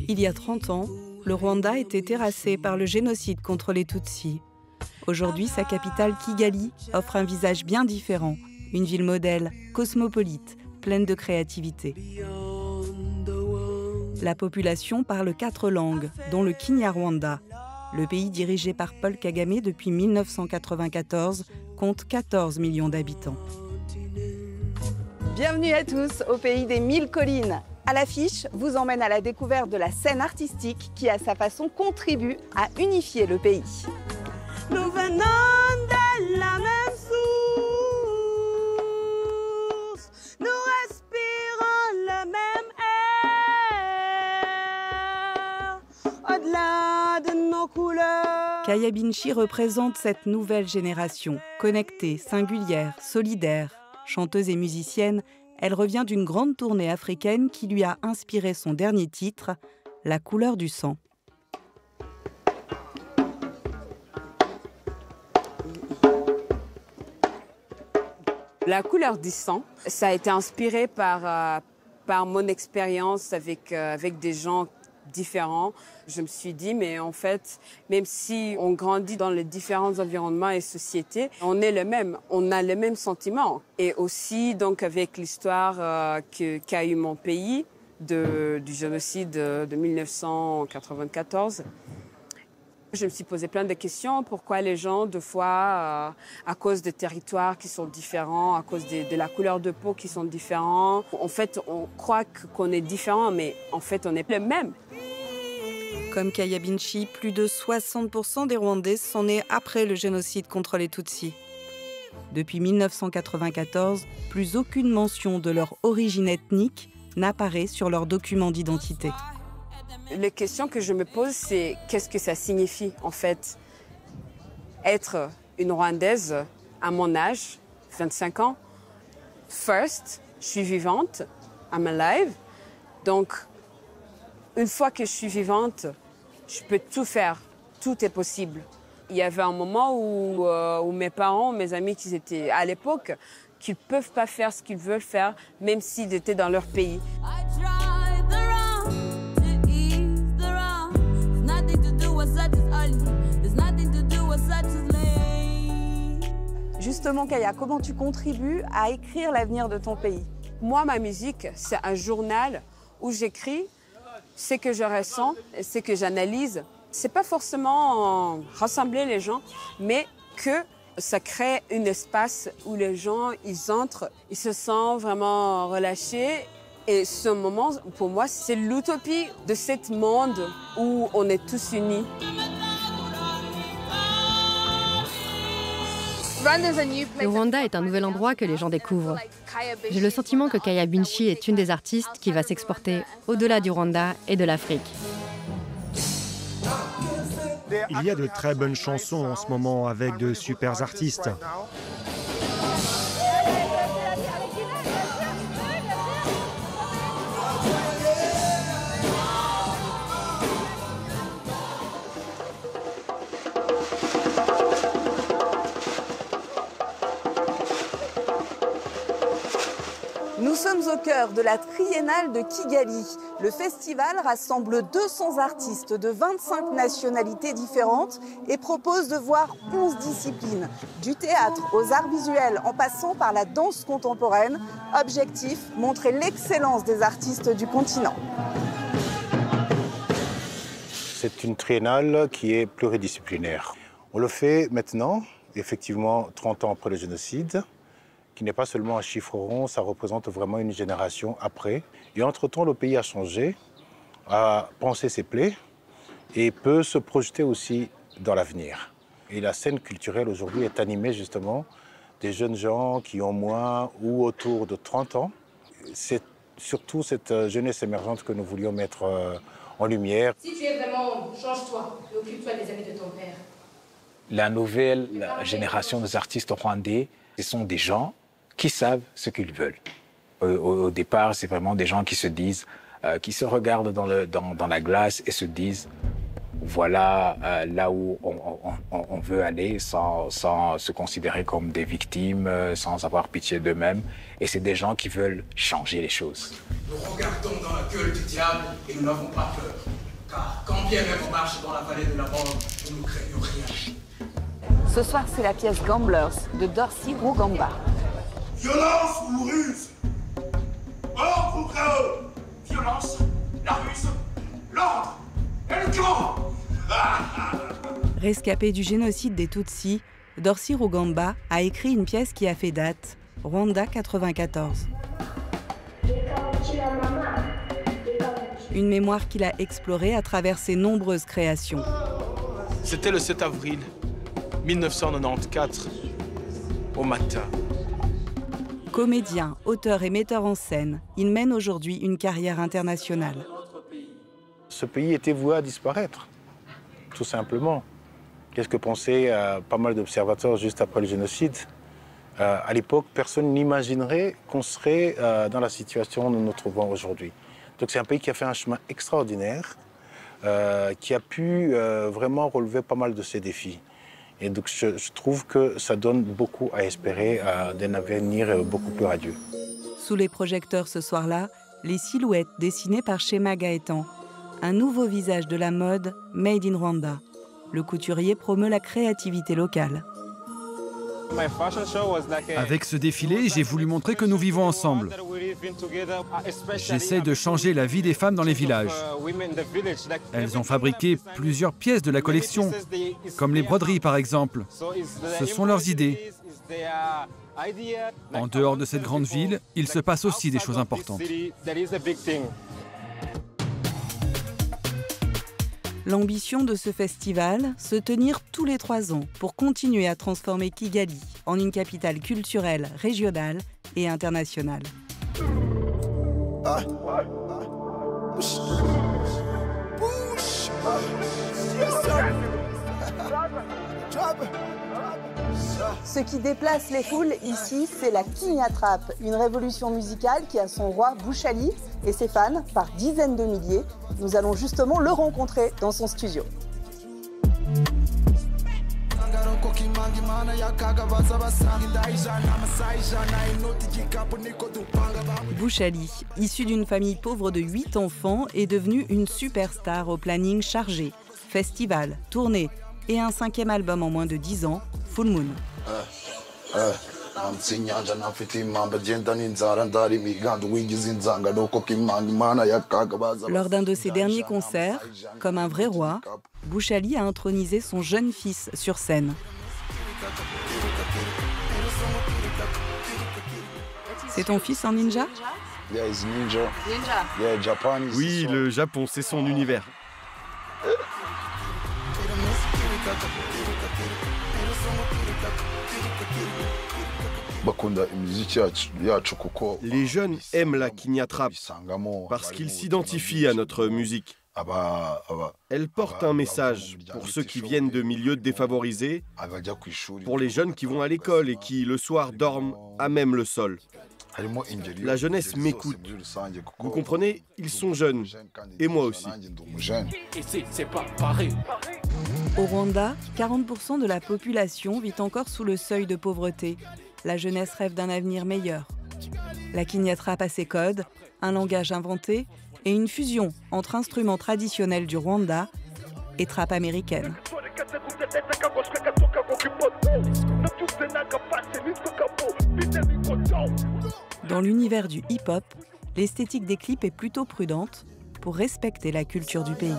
Il y a 30 ans, le Rwanda était terrassé par le génocide contre les Tutsis. Aujourd'hui, sa capitale, Kigali, offre un visage bien différent. Une ville modèle, cosmopolite, pleine de créativité. La population parle 4 langues, dont le Kinyarwanda. Le pays dirigé par Paul Kagame depuis 1994 compte 14 millions d'habitants. Bienvenue à tous au pays des 1000 collines. À l'affiche, vous emmène à la découverte de la scène artistique qui, à sa façon, contribue à unifier le pays. Nous venons de la même source, nous respirons le même air, au-delà de nos couleurs. Kaya Binchi représente cette nouvelle génération, connectée, singulière, solidaire. Chanteuse et musicienne, elle revient d'une grande tournée africaine qui lui a inspiré son dernier titre, La couleur du sang. La couleur du sang, ça a été inspiré par mon expérience avec des gens différents. Je me suis dit, mais en fait, même si on grandit dans les différents environnements et sociétés, on est le même, on a les mêmes sentiments. Et aussi, donc, avec l'histoire qu'a eu mon pays du génocide de 1994, je me suis posé plein de questions. Pourquoi les gens, deux fois, à cause des territoires qui sont différents, à cause de la couleur de peau qui sont différents, en fait, on croit qu'on est différents, mais en fait, on est le même. Comme Kaya Binchi, plus de 60% des Rwandais sont nés après le génocide contre les Tutsis. Depuis 1994, plus aucune mention de leur origine ethnique n'apparaît sur leurs documents d'identité. La question que je me pose, c'est qu'est-ce que ça signifie, en fait, être une Rwandaise à mon âge, 25 ans. First, je suis vivante, I'm alive. Donc, une fois que je suis vivante, je peux tout faire, tout est possible. Il y avait un moment où mes parents, mes amis qui étaient à l'époque, qu'ils ne peuvent pas faire ce qu'ils veulent faire, même s'ils étaient dans leur pays. Justement, Kaya, comment tu contribues à écrire l'avenir de ton pays? Moi, ma musique, c'est un journal où j'écris ce que je ressens, ce que j'analyse. C'est pas forcément rassembler les gens, mais que ça crée un espace où les gens, ils entrent, ils se sentent vraiment relâchés. Et ce moment, pour moi, c'est l'utopie de ce monde où on est tous unis. Le Rwanda est un nouvel endroit que les gens découvrent. J'ai le sentiment que Kaya Binchi est une des artistes qui va s'exporter au-delà du Rwanda et de l'Afrique. Il y a de très bonnes chansons en ce moment avec de super artistes. Nous sommes au cœur de la Triennale de Kigali. Le festival rassemble 200 artistes de 25 nationalités différentes et propose de voir 11 disciplines, du théâtre aux arts visuels en passant par la danse contemporaine. Objectif, montrer l'excellence des artistes du continent. C'est une triennale qui est pluridisciplinaire. On le fait maintenant, effectivement, 30 ans après le génocide, qui n'est pas seulement un chiffre rond, ça représente vraiment une génération après. Et entre-temps, le pays a changé, a pensé ses plaies et peut se projeter aussi dans l'avenir. Et la scène culturelle aujourd'hui est animée justement des jeunes gens qui ont moins ou autour de 30 ans. C'est surtout cette jeunesse émergente que nous voulions mettre en lumière. Si tu es vraiment, change-toi et occupe-toi des amis de ton père. La nouvelle génération des artistes rwandais, ce sont des gens qui savent ce qu'ils veulent. Au départ, c'est vraiment des gens qui se disent, qui se regardent dans la glace et se disent « voilà là où on veut aller sans se considérer comme des victimes, sans avoir pitié d'eux-mêmes. Et c'est des gens qui veulent changer les choses. Nous regardons dans la gueule du diable et nous n'avons pas peur. Car quand bien même on marche dans la vallée de la mort, nous ne craignons rien. Ce soir, c'est la pièce Gamblers de Dorsey Rugamba. Violence ou ruse? Ordre ou chaos? Violence, la ruse, l'ordre et le chaos. Rescapé du génocide des Tutsis, Dorsey Rugamba a écrit une pièce qui a fait date, Rwanda 94. Une mémoire qu'il a explorée à travers ses nombreuses créations. C'était le 7 avril 1994, au matin. Comédien, auteur et metteur en scène, il mène aujourd'hui une carrière internationale. Ce pays était voué à disparaître, tout simplement. Qu'est-ce que pensaient pas mal d'observateurs juste après le génocide? À l'époque, personne n'imaginerait qu'on serait dans la situation où nous nous trouvons aujourd'hui. Donc c'est un pays qui a fait un chemin extraordinaire, qui a pu vraiment relever pas mal de ses défis. Et donc je trouve que ça donne beaucoup à espérer d'un avenir beaucoup plus radieux. Sous les projecteurs ce soir-là, les silhouettes dessinées par Shema Gaëtan. Un nouveau visage de la mode made in Rwanda. Le couturier promeut la créativité locale. Avec ce défilé, j'ai voulu montrer que nous vivons ensemble. J'essaie de changer la vie des femmes dans les villages. Elles ont fabriqué plusieurs pièces de la collection, comme les broderies par exemple. Ce sont leurs idées. En dehors de cette grande ville, il se passe aussi des choses importantes. L'ambition de ce festival, se tenir tous les 3 ans pour continuer à transformer Kigali en une capitale culturelle, régionale et internationale. Ce qui déplace les foules ici, c'est la Kinyatrap, une révolution musicale qui a son roi Bouchali et ses fans par dizaines de milliers. Nous allons justement le rencontrer dans son studio. Bouchali, issu d'une famille pauvre de 8 enfants, est devenu une superstar au planning chargé. Festival, tournée et un 5e album en moins de 10 ans, Full Moon. Lors d'un de ses derniers concerts, comme un vrai roi, Bouchali a intronisé son jeune fils sur scène. C'est ton fils en ninja? Oui, le Japon, c'est son univers. Les jeunes aiment la Kinyatrap parce qu'ils s'identifient à notre musique. Elle porte un message pour ceux qui viennent de milieux défavorisés, pour les jeunes qui vont à l'école et qui, le soir, dorment à même le sol. La jeunesse m'écoute. Vous comprenez, ils sont jeunes, et moi aussi. Au Rwanda, 40% de la population vit encore sous le seuil de pauvreté. La jeunesse rêve d'un avenir meilleur. La Kinyatrap a ses codes, un langage inventé et une fusion entre instruments traditionnels du Rwanda et trap américaine. Dans l'univers du hip-hop, l'esthétique des clips est plutôt prudente pour respecter la culture du pays.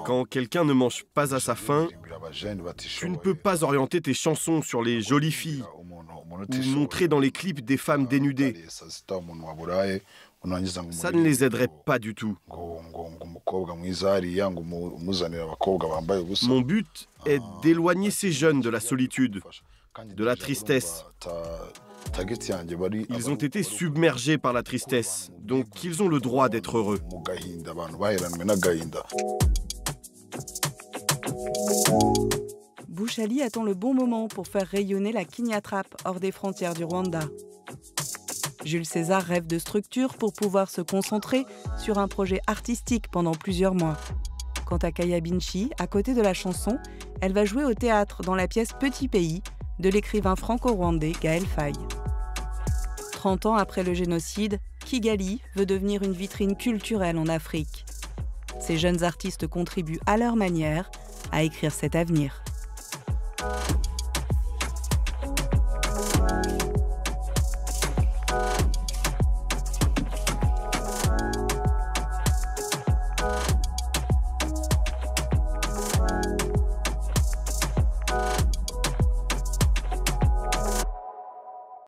Quand quelqu'un ne mange pas à sa faim, tu ne peux pas orienter tes chansons sur les jolies filles ou montrer dans les clips des femmes dénudées. Ça ne les aiderait pas du tout. Mon but est d'éloigner ces jeunes de la solitude, de la tristesse. Ils ont été submergés par la tristesse, donc ils ont le droit d'être heureux. Bouchali attend le bon moment pour faire rayonner la Kinyatrap hors des frontières du Rwanda. Jules César rêve de structure pour pouvoir se concentrer sur un projet artistique pendant plusieurs mois. Quant à Kaya Binchi, à côté de la chanson, elle va jouer au théâtre dans la pièce Petit Pays de l'écrivain franco-rwandais Gaël Faye. 30 ans après le génocide, Kigali veut devenir une vitrine culturelle en Afrique. Ces jeunes artistes contribuent à leur manière à écrire cet avenir.